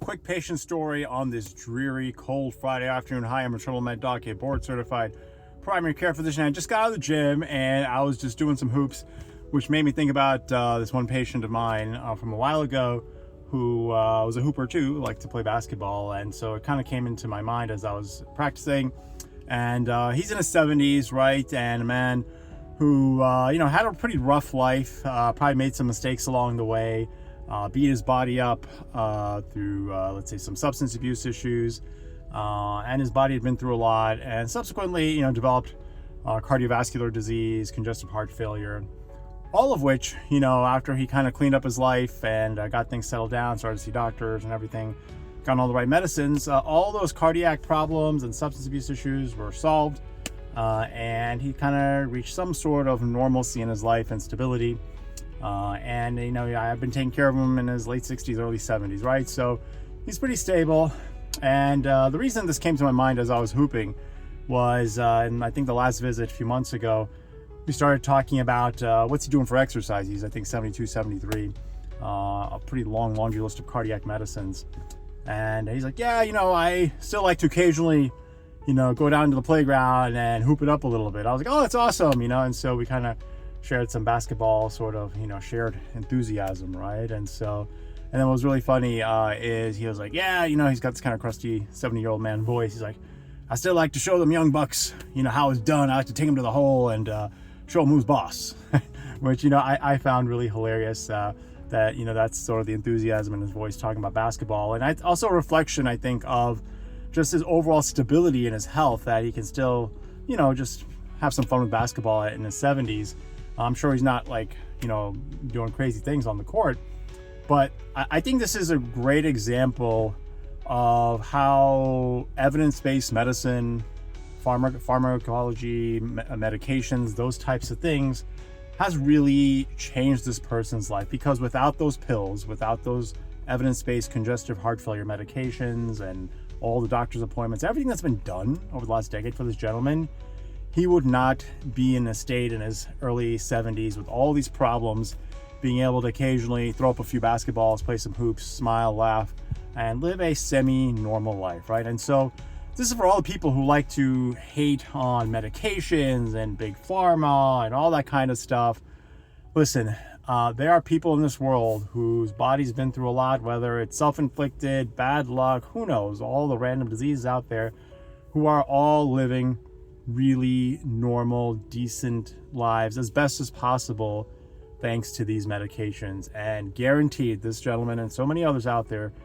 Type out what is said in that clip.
quick patient story on this dreary, cold Friday afternoon. Hi, I'm a Internal Med Doc, a board-certified primary care physician. I just got out of the gym and I was just doing some hoops, which made me think about this one patient of mine from a while ago who was a hooper too, liked to play basketball. And so it kind of came into my mind as I was practicing. And he's in his 70s, right? And a man who, had a pretty rough life, probably made some mistakes along the way. Beat his body up through, let's say, some substance abuse issues, and his body had been through a lot, and subsequently, developed cardiovascular disease, congestive heart failure, all of which, after he kind of cleaned up his life and got things settled down, started to see doctors and everything, got on all the right medicines, all those cardiac problems and substance abuse issues were solved, and he kind of reached some sort of normalcy in his life and stability. I've been taking care of him in his late 60s, early 70s, right? So he's pretty stable. And the reason this came to my mind as I was hooping was, in I think the last visit a few months ago, we started talking about what's he doing for exercise. He's, I think, 72, 73, a pretty long laundry list of cardiac medicines. And he's like, yeah, I still like to occasionally, go down to the playground and hoop it up a little bit. I was like, oh, that's awesome, and so we kind of shared some basketball sort of, shared enthusiasm, right? And then what was really funny is he was like, yeah, he's got this kind of crusty 70-year-old man voice. He's like, I still like to show them young bucks, how it's done. I like to take them to the hole and show them who's boss, which, I found really hilarious that, that's sort of the enthusiasm in his voice talking about basketball. And also a reflection, I think, of just his overall stability in his health, that he can still, just have some fun with basketball in his 70s. I'm sure he's not doing crazy things on the court, but I think this is a great example of how evidence-based medicine, pharmacology, medications, those types of things has really changed this person's life. Because without those pills, without those evidence-based congestive heart failure medications and all the doctor's appointments, everything that's been done over the last decade for this gentleman, he would not be in a state in his early 70s with all these problems, being able to occasionally throw up a few basketballs, play some hoops, smile, laugh, and live a semi-normal life, right? And so this is for all the people who like to hate on medications and big pharma and all that kind of stuff. Listen, there are people in this world whose body's been through a lot, whether it's self-inflicted, bad luck, who knows, all the random diseases out there, who are all living really normal, decent lives as best as possible thanks to these medications. And guaranteed, this gentleman and so many others out there